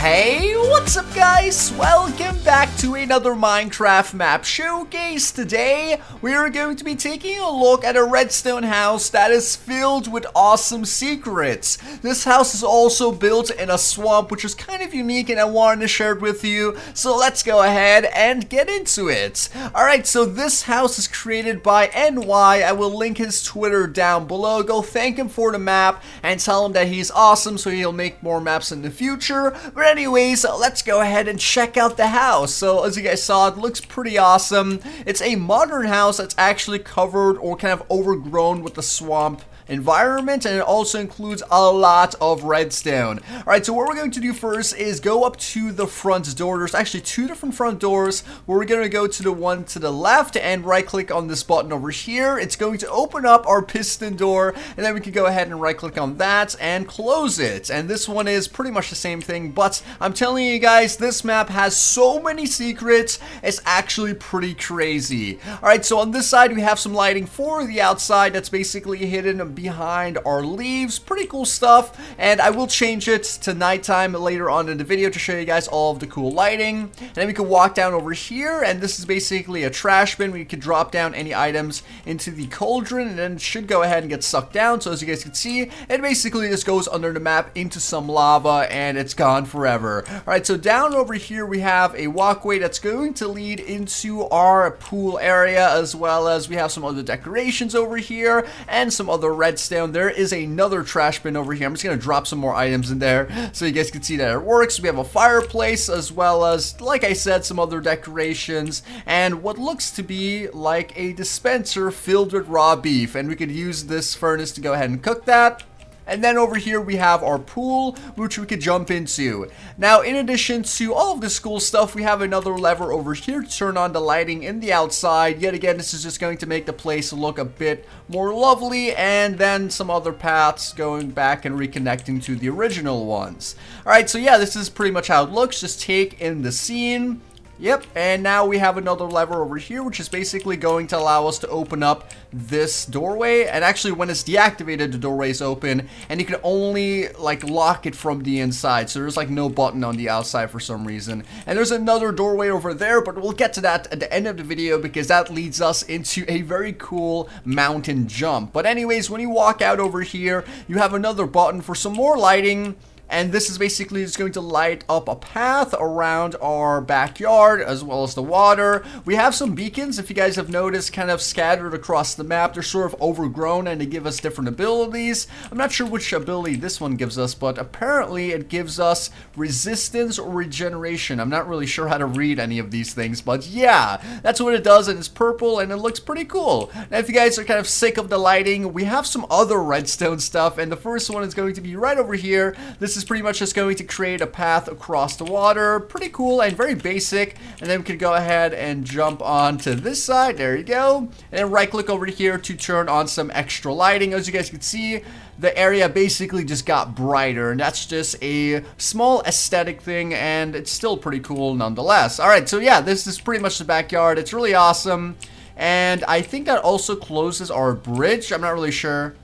Hey, what's up guys? Welcome back to another Minecraft map showcase. Today, we are going to be taking a look at a redstone house that is filled with awesome secrets. This house is also built in a swamp, which is kind of unique and I wanted to share it with you. So let's go ahead and get into it. Alright, so this house is created by NY. I will link his Twitter down below. Go thank him for the map and tell him that he's awesome so he'll make more maps in the future. But anyways, let's go ahead and check out the house. So as you guys saw, it looks pretty awesome. It's a modern house that's actually covered or kind of overgrown with the swamp environment, and it also includes a lot of redstone. Alright, so what we're going to do first is go up to the front door. There's actually two different front doors. We're going to go to the one to the left and right click on this button over here. It's going to open up our piston door, and then we can go ahead and right click on that and close it. And this one is pretty much the same thing, but I'm telling you guys, this map has so many secrets. It's actually pretty crazy. Alright, so on this side we have some lighting for the outside that's basically hidden behind our leaves. Pretty cool stuff, and I will change it to nighttime later on in the video to show you guys all of the cool lighting. And then we can walk down over here, and this is basically a trash bin. We could drop down any items into the cauldron, and then it should go ahead and get sucked down. So as you guys can see, it basically just goes under the map into some lava, and it's gone forever. Alright, so down over here we have a walkway that's going to lead into our pool area, as well as we have some other decorations over here and some other redstone. There is another trash bin over here. I'm just going to drop some more items in there so you guys can see that it works. We have a fireplace, as well as, like I said, some other decorations, and what looks to be like a dispenser filled with raw beef, and we could use this furnace to go ahead and cook that. And then over here we have our pool, which we could jump into. Now, in addition to all of this cool stuff, we have another lever over here to turn on the lighting in the outside. Yet again, this is just going to make the place look a bit more lovely, and then some other paths going back and reconnecting to the original ones. Alright, so yeah, this is pretty much how it looks. Just take in the scene. Yep, and now we have another lever over here, which is basically going to allow us to open up this doorway. And actually, when it's deactivated, the doorway is open, and you can only like lock it from the inside. So there's like no button on the outside for some reason. And there's another doorway over there, but we'll get to that at the end of the video because that leads us into a very cool mountain jump. But anyways, when you walk out over here, you have another button for some more lighting. And this is basically just going to light up a path around our backyard, as well as the water. We have some beacons, if you guys have noticed, kind of scattered across the map. They're sort of overgrown and they give us different abilities. I'm not sure which ability this one gives us, but apparently it gives us resistance or regeneration. I'm not really sure how to read any of these things, but yeah, that's what it does, and it's purple and it looks pretty cool. Now, if you guys are kind of sick of the lighting, we have some other redstone stuff, and the first one is going to be right over here. This is pretty much just going to create a path across the water. Pretty cool and very basic. And then we can go ahead and jump on to this side. There you go. And then right click over here to turn on some extra lighting. As you guys can see, the area basically just got brighter, and that's just a small aesthetic thing, and it's still pretty cool nonetheless. Alright, so yeah, this is pretty much the backyard. It's really awesome. And I think that also closes our bridge. I'm not really sure.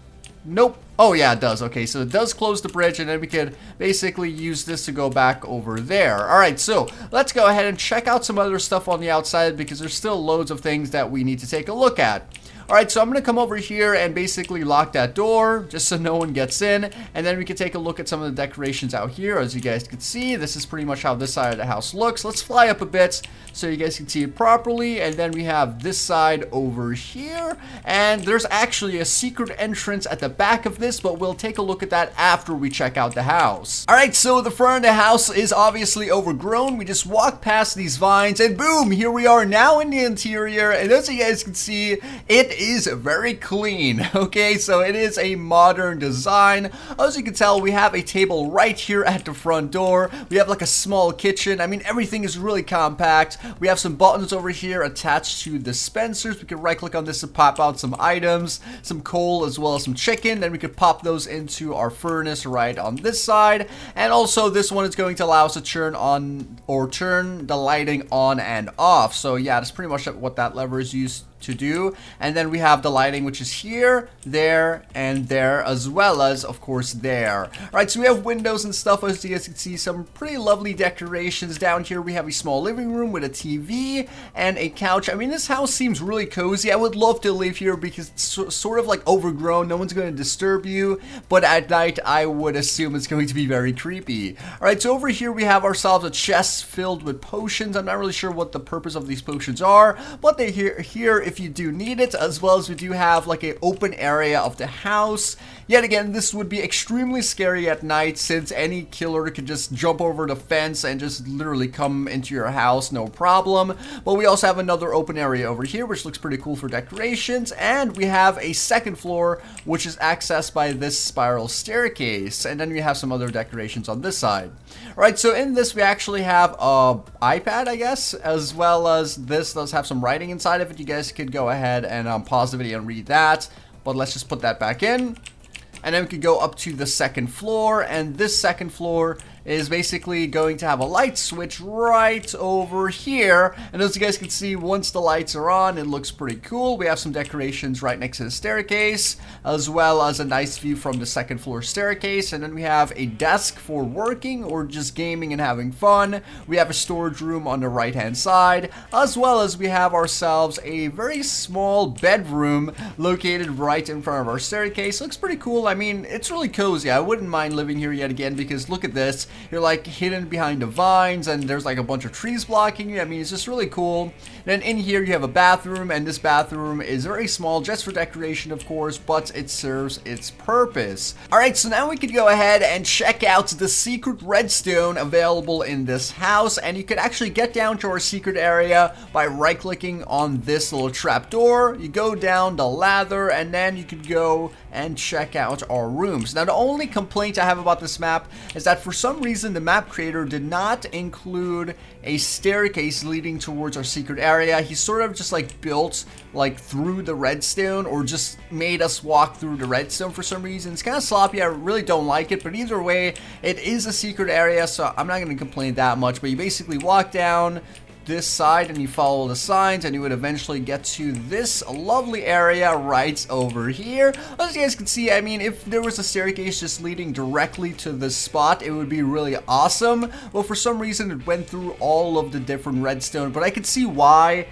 Nope. Oh yeah, it does. Okay, so it does close the bridge, and then we could basically use this to go back over there. Alright, so let's go ahead and check out some other stuff on the outside, because there's still loads of things that we need to take a look at. Alright, so I'm going to come over here and basically lock that door, just so no one gets in, and then we can take a look at some of the decorations out here. As you guys can see, this is pretty much how this side of the house looks. Let's fly up a bit so you guys can see it properly, and then we have this side over here, and there's actually a secret entrance at the back of this, but we'll take a look at that after we check out the house. Alright, so the front of the house is obviously overgrown. We just walk past these vines, and boom, here we are now in the interior, and as you guys can see, it is very clean. Okay, so it is a modern design. As you can tell, we have a table right here at the front door. We have like a small kitchen. I mean, everything is really compact. We have some buttons over here attached to dispensers. We can right click on this to pop out some items, some coal, as well as some chicken. Then we could pop those into our furnace right on this side. And also this one is going to allow us to turn on or turn the lighting on and off. So yeah, that's pretty much what that lever is used to do. And then we have the lighting, which is here, there, and there, as well as, of course, there. All right, so we have windows and stuff. As you guys can see, some pretty lovely decorations. Down here, we have a small living room with a TV and a couch. I mean, this house seems really cozy. I would love to live here because it's sort of like overgrown. No one's going to disturb you, but at night, I would assume it's going to be very creepy. All right, so over here, we have ourselves a chest filled with potions. I'm not really sure what the purpose of these potions are, but they're here if you do need it, as well as we do have like an open area of the house. Yet again, this would be extremely scary at night since any killer could just jump over the fence and just literally come into your house, no problem. But we also have another open area over here, which looks pretty cool for decorations. And we have a second floor, which is accessed by this spiral staircase. And then we have some other decorations on this side. All right, so in this, we actually have an iPad, I guess, as well as this does have some writing inside of it. You guys could go ahead and pause the video and read that. But let's just put that back in. And then we could go up to the second floor, and this second floor is basically going to have a light switch right over here. And as you guys can see, once the lights are on, it looks pretty cool. We have some decorations right next to the staircase, as well as a nice view from the second floor staircase. And then we have a desk for working or just gaming and having fun. We have a storage room on the right hand side, as well as we have ourselves a very small bedroom located right in front of our staircase. Looks pretty cool. I mean, it's really cozy. I wouldn't mind living here yet again because look at this. You're like hidden behind the vines and there's like a bunch of trees blocking you. I mean, it's just really cool. Then in here you have a bathroom, and this bathroom is very small, just for decoration of course, but it serves its purpose. Alright, so now we could go ahead and check out the secret redstone available in this house, and you could actually get down to our secret area by right clicking on this little trap door. You go down the ladder and then you could go and check out our rooms. Now the only complaint I have about this map is that for some reason the map creator did not include a staircase leading towards our secret area. He sort of just like built like through the redstone, or just made us walk through the redstone for some reason. It's kind of sloppy. I really don't like it, but either way, it is a secret area, so I'm not going to complain that much. But you basically walk down this side and you follow the signs and you would eventually get to this lovely area right over here. As you guys can see, I mean, if there was a staircase just leading directly to this spot, it would be really awesome. Well, for some reason it went through all of the different redstone, but I can see why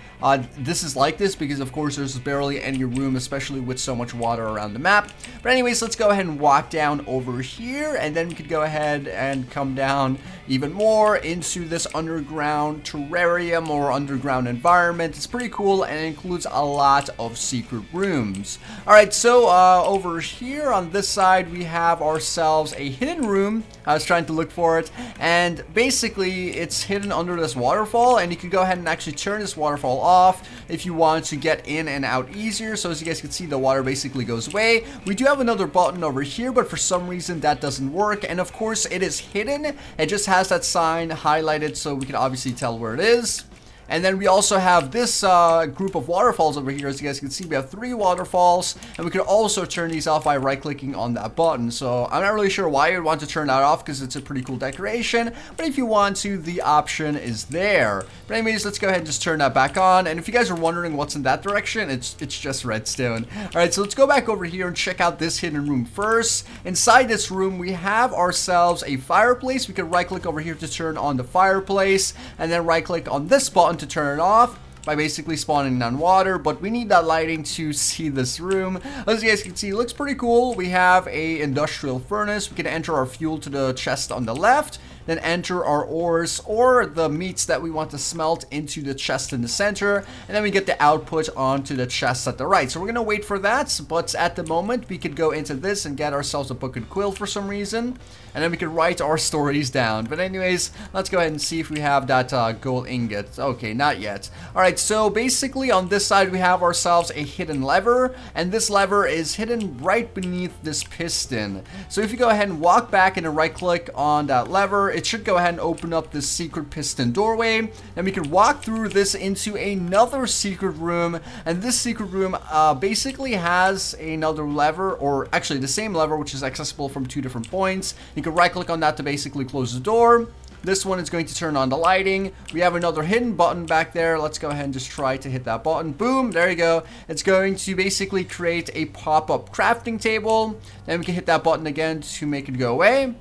this is like this, because of course there's barely any room, especially with so much water around the map. But anyways, let's go ahead and walk down over here, and then we could go ahead and come down even more into this underground terrarium or underground environment. It's pretty cool, and it includes a lot of secret rooms. Alright, so over here on this side we have ourselves a hidden room. I was trying to look for it, and basically it's hidden under this waterfall, and you can go ahead and actually turn this waterfall off if you want to get in and out easier. So as you guys can see, the water basically goes away. We do have another button over here, but for some reason that doesn't work, and of course it is hidden. It just has that sign highlighted so we can obviously tell where it is. And then we also have this group of waterfalls over here. As you guys can see, we have 3 waterfalls, and we can also turn these off by right-clicking on that button. So I'm not really sure why you'd want to turn that off, because it's a pretty cool decoration, but if you want to, the option is there. But anyways, let's go ahead and just turn that back on. And if you guys are wondering what's in that direction, it's just redstone. Alright, so let's go back over here and check out this hidden room first. Inside this room, we have ourselves a fireplace. We can right-click over here to turn on the fireplace, and then right-click on this button to turn it off by basically spawning on water. But we need that lighting to see this room. As you guys can see, it looks pretty cool. We have a industrial furnace. We can enter our fuel to the chest on the left, then enter our ores or the meats that we want to smelt into the chest in the center, and then we get the output onto the chest at the right. So we're gonna wait for that, but at the moment we could go into this and get ourselves a book and quill for some reason, and then we could write our stories down. But anyways, let's go ahead and see if we have that gold ingot. Okay, not yet. Alright, so basically on this side we have ourselves a hidden lever, and this lever is hidden right beneath this piston. So if you go ahead and walk back and right click on that lever, it should go ahead and open up this secret piston doorway. Then we can walk through this into another secret room, and this secret room basically has another lever, or actually the same lever, which is accessible from 2 different points. You can right click on that to basically close the door. This one is going to turn on the lighting. We have another hidden button back there. Let's go ahead and just try to hit that button. Boom, there you go. It's going to basically create a pop-up crafting table. Then we can hit that button again to make it go away.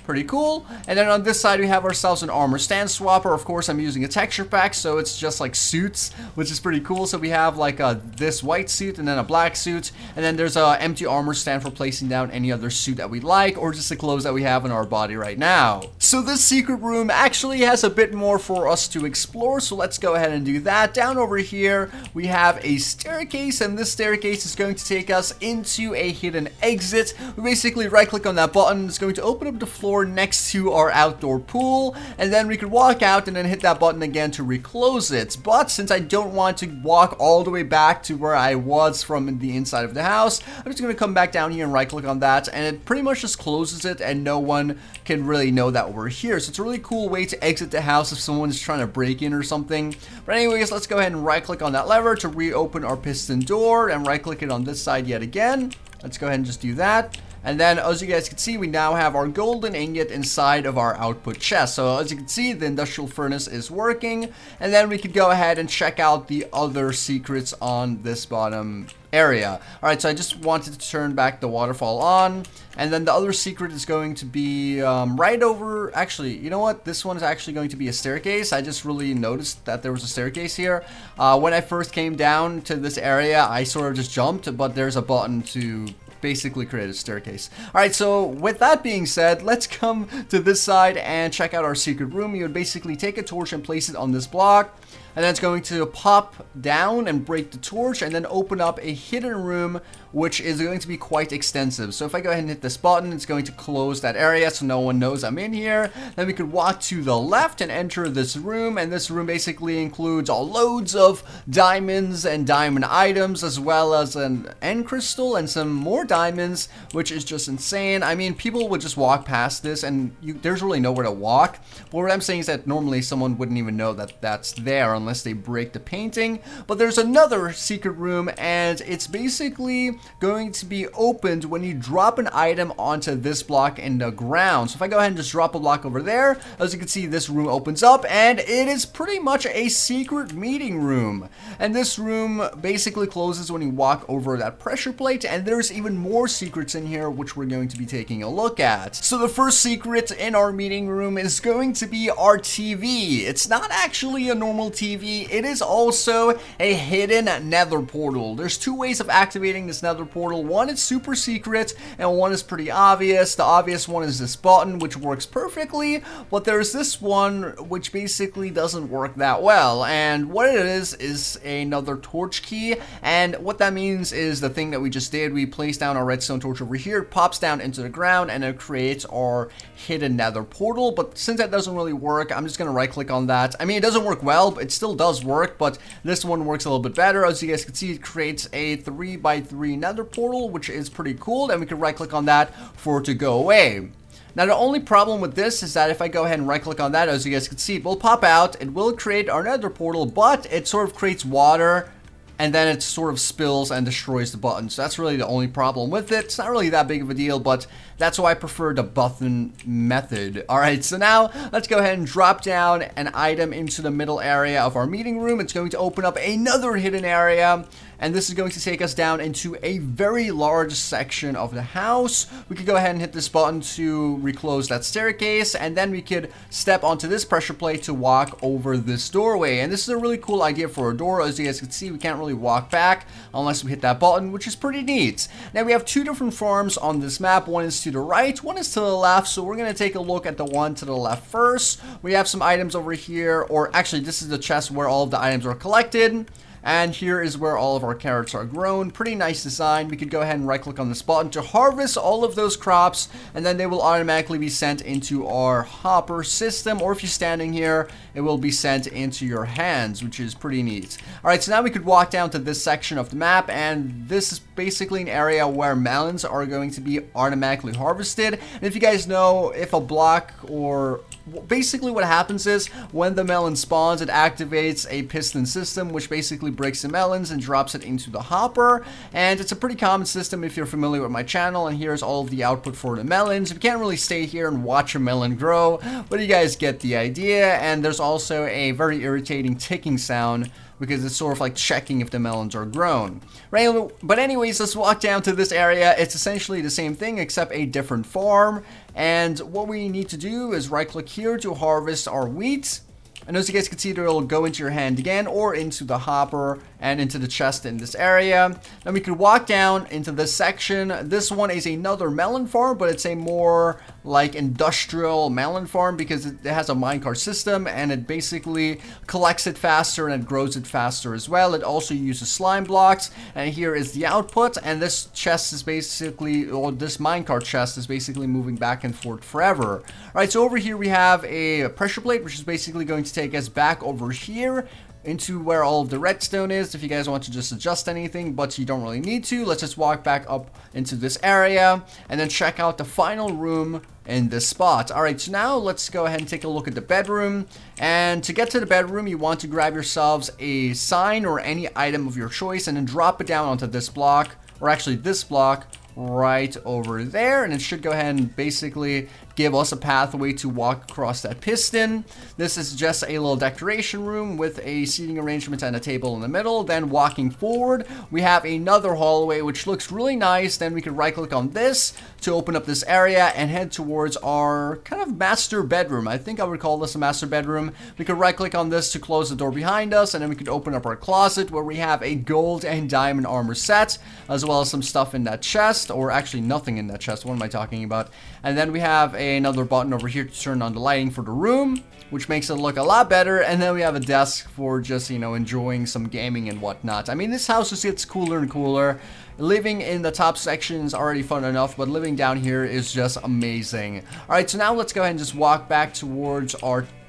Pretty cool. And then on this side we have ourselves an armor stand swapper. Of course I'm using a texture pack, so it's just like suits, which is pretty cool. So we have like this white suit and then a black suit, and then there's a empty armor stand for placing down any other suit that we like, or just the clothes that we have on our body right now. So this secret room actually has a bit more for us to explore, so let's go ahead and do that. Down over here we have a staircase, and this staircase is going to take us into a hidden exit. We basically right click on that button. It's going to open up the floor next to our outdoor pool, and then we could walk out and then hit that button again to reclose it. But since I don't want to walk all the way back to where I was from the inside of the house, I'm just going to come back down here and right click on that, and it pretty much just closes it, and no one can really know that we're here. So it's a really cool way to exit the house if someone's trying to break in or something. But anyways, let's go ahead and right click on that lever to reopen our piston door, and right click it on this side yet again. Let's go ahead and just do that. And then, as you guys can see, we now have our golden ingot inside of our output chest. So as you can see, the industrial furnace is working. And then we could go ahead and check out the other secrets on this bottom area. Alright, so I just wanted to turn back the waterfall on. And then the other secret is going to be right over... Actually, you know what? This one is actually going to be a staircase. I just really noticed that there was a staircase here. When I first came down to this area, I sort of just jumped, but there's a button to basically create a staircase. Alright, so with that being said, let's come to this side and check out our secret room. You would basically take a torch and place it on this block, and then it's going to pop down and break the torch and then open up a hidden room, which is going to be quite extensive. So if I go ahead and hit this button, it's going to close that area so no one knows I'm in here. Then we could walk to the left and enter this room, and this room basically includes loads of diamonds and diamond items, as well as an end crystal and some more diamonds, which is just insane. I mean, people would just walk past this and there's really nowhere to walk. But what I'm saying is that normally someone wouldn't even know that that's there unless they break the painting. But there's another secret room, and it's basically going to be opened when you drop an item onto this block in the ground. So if I go ahead and just drop a block over there, as you can see, this room opens up, and it is pretty much a secret meeting room. And this room basically closes when you walk over that pressure plate, and there's even more secrets in here which we're going to be taking a look at. So the first secret in our meeting room is going to be our TV. It's not actually a normal TV, it is also a hidden nether portal. There's two ways of activating this nether portal. One is super secret and one is pretty obvious. The obvious one is this button, which works perfectly, but there's this one which basically doesn't work that well. And what it is another torch key, and what that means is the thing that we just did. We place down our redstone torch over here, it pops down into the ground, and it creates our hidden nether portal. But since that doesn't really work, I'm just gonna right click on that. I mean, it doesn't work well, but it still does work, but this one works a little bit better. As you guys can see, it creates a 3x3 nether portal, which is pretty cool, and we can right click on that for it to go away. Now, the only problem with this is that if I go ahead and right click on that, as you guys can see, it will pop out, it will create our nether portal, but it sort of creates water, and then it sort of spills and destroys the button. So that's really the only problem with it. It's not really that big of a deal, but that's why I prefer the button method. Alright, so now let's go ahead and drop down an item into the middle area of our meeting room. It's going to open up another hidden area, and this is going to take us down into a very large section of the house. We could go ahead and hit this button to reclose that staircase, and then we could step onto this pressure plate to walk over this doorway. And this is a really cool idea for a door. As you guys can see, we can't really walk back unless we hit that button, which is pretty neat. Now we have two different farms on this map. One is to the right, one is to the left, so we're going to take a look at the one to the left first. We have some items over here, or actually this is the chest where all of the items are collected. And here is where all of our carrots are grown. Pretty nice design. We could go ahead and right click on this button to harvest all of those crops, and then they will automatically be sent into our hopper system, or if you're standing here, it will be sent into your hands, which is pretty neat. Alright, so now we could walk down to this section of the map, and this is basically an area where melons are going to be automatically harvested. And if you guys know, if a block or basically what happens is when the melon spawns, it activates a piston system, which basically breaks the melons and drops it into the hopper. And it's a pretty common system if you're familiar with my channel. And here's all of the output for the melons. We can't really stay here and watch a melon grow, but you guys get the idea. And there's also a very irritating ticking sound, because it's sort of like checking if the melons are grown. Right? But anyways, let's walk down to this area. It's essentially the same thing except a different farm. And what we need to do is right click here to harvest our wheat. And as you guys can see, it'll go into your hand again, or into the hopper and into the chest in this area. Then we could walk down into this section. This one is another melon farm, but it's a more like industrial melon farm because it has a minecart system, and it basically collects it faster and it grows it faster as well. It also uses slime blocks, and here is the output. And this chest is basically, or this minecart chest is basically moving back and forth forever. All right, so over here we have a pressure plate, which is basically going to take us back over here into where all of the redstone is, if you guys want to just adjust anything, but you don't really need to. Let's just walk back up into this area and then check out the final room in this spot. Alright, so now let's go ahead and take a look at the bedroom. And to get to the bedroom, you want to grab yourselves a sign or any item of your choice and then drop it down onto this block, or actually this block right over there, and it should go ahead and basically give us a pathway to walk across that piston. This is just a little decoration room with a seating arrangement and a table in the middle. Then walking forward, we have another hallway which looks really nice. Then we can right click on this to open up this area and head towards our kind of master bedroom. I think I would call this a master bedroom. We could right click on this to close the door behind us, and then we could open up our closet where we have a gold and diamond armor set, as well as some stuff in that chest, or actually nothing in that chest. What am I talking about? And then we have another button over here to turn on the lighting for the room, which makes it look a lot better. And then we have a desk for just, you know, enjoying some gaming and whatnot. I mean, this house just gets cooler and cooler. Living in the top section is already fun enough, but living down here is just amazing. Alright, so now let's go ahead and just walk back towards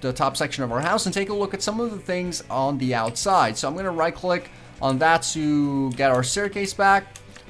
the top section of our house and take a look at some of the things on the outside. So I'm going to right click on that to get our staircase back.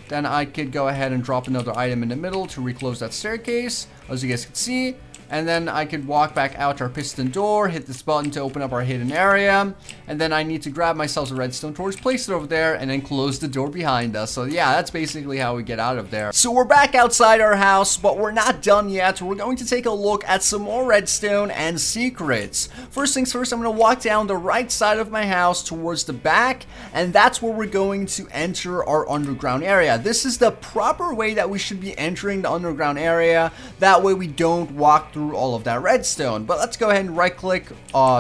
Then I could go ahead and drop another item in the middle to reclose that staircase, as you guys can see. And then I could walk back out our piston door, hit this button to open up our hidden area. And then I need to grab myself a redstone torch, place it over there, and then close the door behind us. So yeah, that's basically how we get out of there. So we're back outside our house, but we're not done yet. We're going to take a look at some more redstone and secrets. First things first, I'm going to walk down the right side of my house towards the back, and that's where we're going to enter our underground area. This is the proper way that we should be entering the underground area. That way we don't walk through all of that redstone. But let's go ahead and right click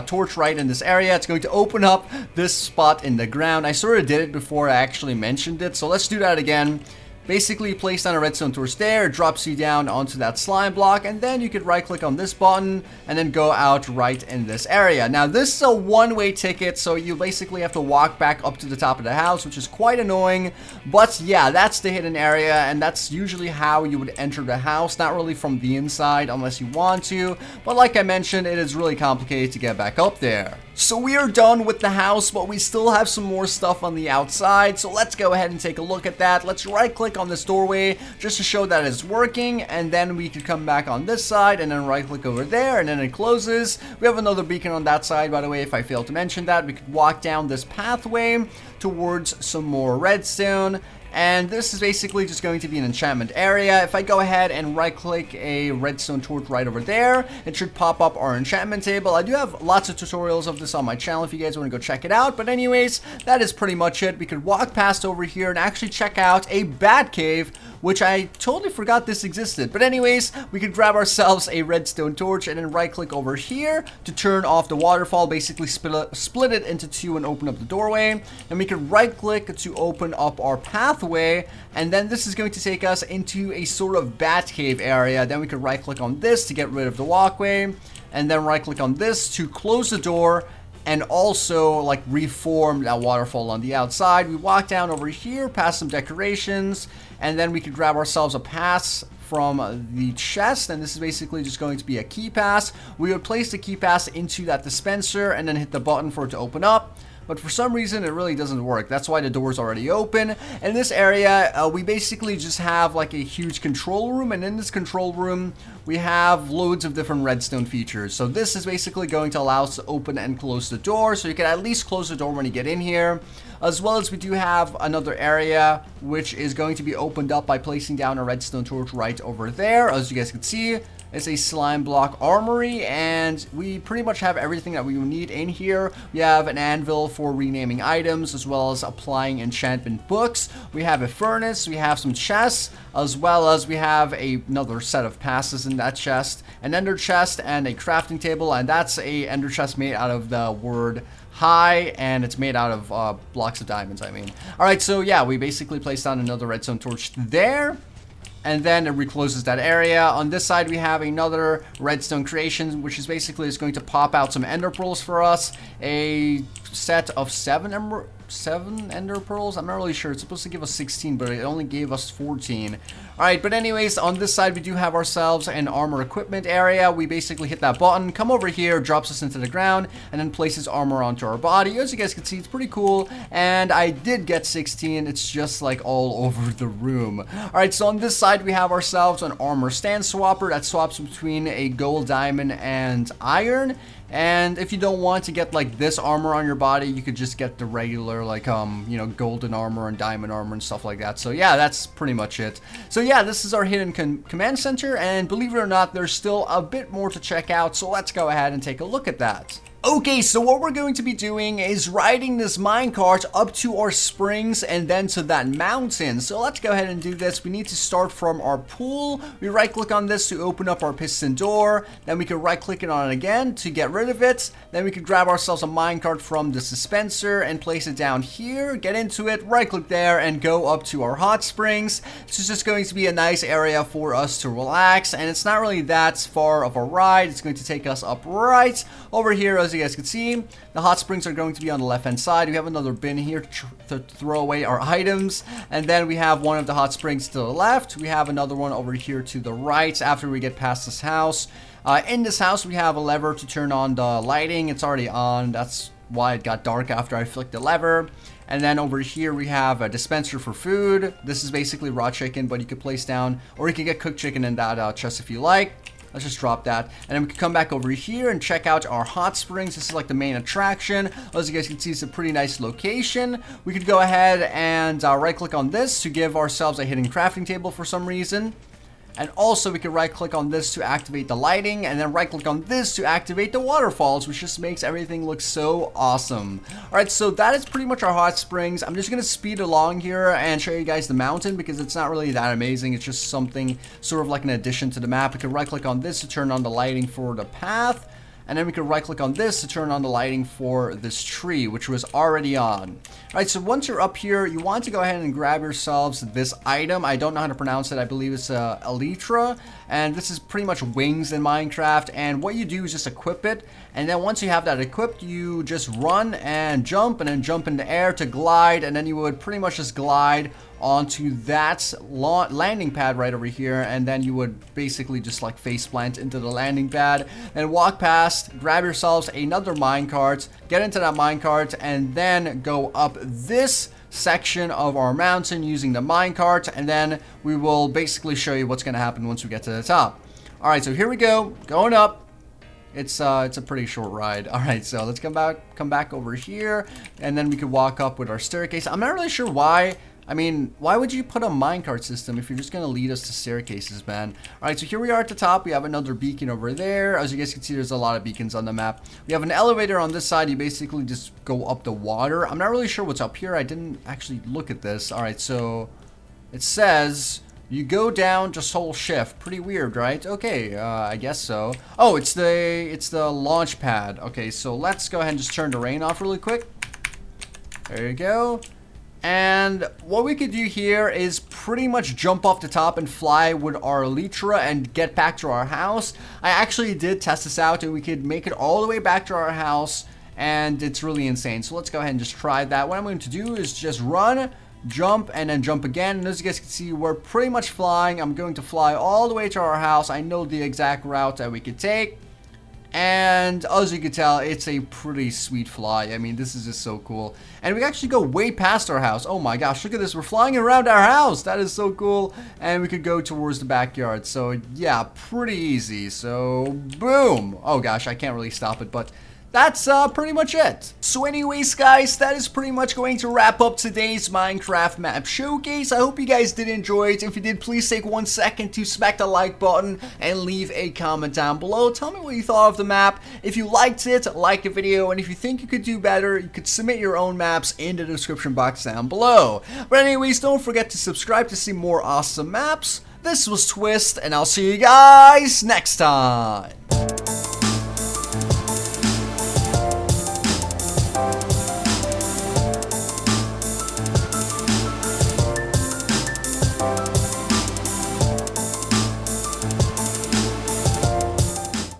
torch right in this area. It's going to open up this spot in the ground. I sort of did it before I actually mentioned it, so let's do that again. Basically, place down a redstone torch there, drops you down onto that slime block, and then you could right click on this button and then go out right in this area. Now this is a one-way ticket, so you basically have to walk back up to the top of the house, which is quite annoying. But yeah, that's the hidden area, and that's usually how you would enter the house, not really from the inside unless you want to. But like I mentioned, it is really complicated to get back up there. So we are done with the house, but we still have some more stuff on the outside, so let's go ahead and take a look at that. Let's right click on this doorway just to show that it's working, and then we can come back on this side and then right click over there, and then it closes. We have another beacon on that side, by the way, if I failed to mention that. We could walk down this pathway towards some more redstone. And this is basically just going to be an enchantment area. If I go ahead and right click a redstone torch right over there, it should pop up our enchantment table. I do have lots of tutorials of this on my channel if you guys want to go check it out. But anyways, that is pretty much it. We could walk past over here and actually check out a bat cave, which I totally forgot this existed. But anyways, we could grab ourselves a redstone torch and then right click over here to turn off the waterfall, basically split it into two and open up the doorway. And we could right click to open up our pathway, and then this is going to take us into a sort of bat cave area. Then we could right click on this to get rid of the walkway, and then right click on this to close the door and also like reform that waterfall on the outside. We walk down over here past some decorations, and then we could grab ourselves a pass from the chest, and this is basically just going to be a key pass. We would place the key pass into that dispenser and then hit the button for it to open up. but for some reason it really doesn't work. That's why the door's already open. In this area, we basically just have like a huge control room, and in this control room, we have loads of different redstone features. So this is basically going to allow us to open and close the door, so you can at least close the door when you get in here. As well as we do have another area which is going to be opened up by placing down a redstone torch right over there. As you guys can see, it's a slime block armory, and we pretty much have everything that we need in here. We have an anvil for renaming items, as well as applying enchantment books. We have a furnace, we have some chests, as well as we have another set of passes in that chest, an ender chest, and a crafting table, and that's a ender chest made out of the word high, and it's made out of blocks of diamonds, I mean. Alright, so yeah, we basically placed down another redstone torch there, and then it recloses that area. On this side, we have another redstone creation, which is basically is going to pop out some ender pearls for us. A set of 7 ender pearls. I'm not really sure. It's supposed to give us 16, but it only gave us 14. Alright, but anyways, on this side, we do have ourselves an armor equipment area. We basically hit that button, come over here, drops us into the ground, and then places armor onto our body. As you guys can see, it's pretty cool, and I did get 16. It's just like all over the room. Alright, so on this side, we have ourselves an armor stand swapper that swaps between a gold, diamond, and iron. And if you don't want to get like this armor on your body, you could just get the regular like you know, golden armor and diamond armor and stuff like that. So yeah, that's pretty much it. So yeah, this is our hidden command center, and believe it or not, there's still a bit more to check out, so let's go ahead and take a look at that. Okay, so what we're going to be doing is riding this minecart up to our springs and then to that mountain. So let's go ahead and do this. We need to start from our pool. We right click on this to open up our piston door. Then we can right click it on it again to get rid of it. Then we can grab ourselves a minecart from the dispenser and place it down here. Get into it, right click there, and go up to our hot springs. This is just going to be a nice area for us to relax, and it's not really that far of a ride. It's going to take us up right over here. As you guys can see, the hot springs are going to be on the left hand side. We have another bin here to throw away our items, and then we have one of the hot springs to the left. We have another one over here to the right after we get past this house. In this house, we have a lever to turn on the lighting. It's already on. That's why it got dark after I flicked the lever. And then over here we have a dispenser for food. This is basically raw chicken, but you could place down, or you can get cooked chicken in that chest if you like. Let's just drop that, and then we can come back over here and check out our hot springs. This is like the main attraction. As you guys can see, it's a pretty nice location. We could go ahead and right click on this to give ourselves a hidden crafting table for some reason. And also we can right click on this to activate the lighting, and then right click on this to activate the waterfalls, which just makes everything look so awesome. Alright, so that is pretty much our hot springs. I'm just going to speed along here and show you guys the mountain because it's not really that amazing. It's just something sort of like an addition to the map. We can right click on this to turn on the lighting for the path. And then we can right click on this to turn on the lighting for this tree, which was already on. Alright, so once you're up here, you want to go ahead and grab yourselves this item. I don't know how to pronounce it. I believe it's elytra. And this is pretty much wings in Minecraft. And what you do is just equip it. And then once you have that equipped, you just run and then jump in the air to glide. And then you would pretty much just glide onto that landing pad right over here, and then you would basically just like face plant into the landing pad and walk past, grab yourselves another minecart, get into that minecart, and then go up this section of our mountain using the minecart, and then we will basically show you what's going to happen once we get to the top. Alright, so here we go, going up. It's a pretty short ride. Alright, so let's come back over here, and then we could walk up with our staircase. I'm not really sure why. I mean, why would you put a minecart system if you're just going to lead us to staircases, man? Alright, so here we are at the top. We have another beacon over there. As you guys can see, there's a lot of beacons on the map. We have an elevator on this side. You basically just go up the water. I'm not really sure what's up here. I didn't actually look at this. Alright, so it says you go down, just hold shift. Pretty weird, right? Okay, I guess so. Oh, it's the launch pad. Okay, so let's go ahead and just turn the rain off really quick. There you go. And what we could do here is pretty much jump off the top and fly with our elytra and get back to our house. I actually did test this out, and we could make it all the way back to our house, and it's really insane. So let's go ahead and just try that. What I'm going to do is just run, jump, and then jump again. And as you guys can see, we're pretty much flying. I'm going to fly all the way to our house. I know the exact route that we could take. And as you can tell, it's a pretty sweet fly. I mean, this is just so cool. And we actually go way past our house. Oh my gosh, look at this. We're flying around our house. That is so cool. And we could go towards the backyard. So yeah, pretty easy. So boom. Oh gosh, I can't really stop it, but that's pretty much it. So anyways, guys, that is pretty much going to wrap up today's Minecraft map showcase. I hope you guys did enjoy it. If you did, please take 1 second to smack the like button and leave a comment down below. Tell me what you thought of the map. If you liked it, like the video, and if you think you could do better, you could submit your own maps in the description box down below. But anyways, don't forget to subscribe to see more awesome maps. This was Twiistz, and I'll see you guys next time.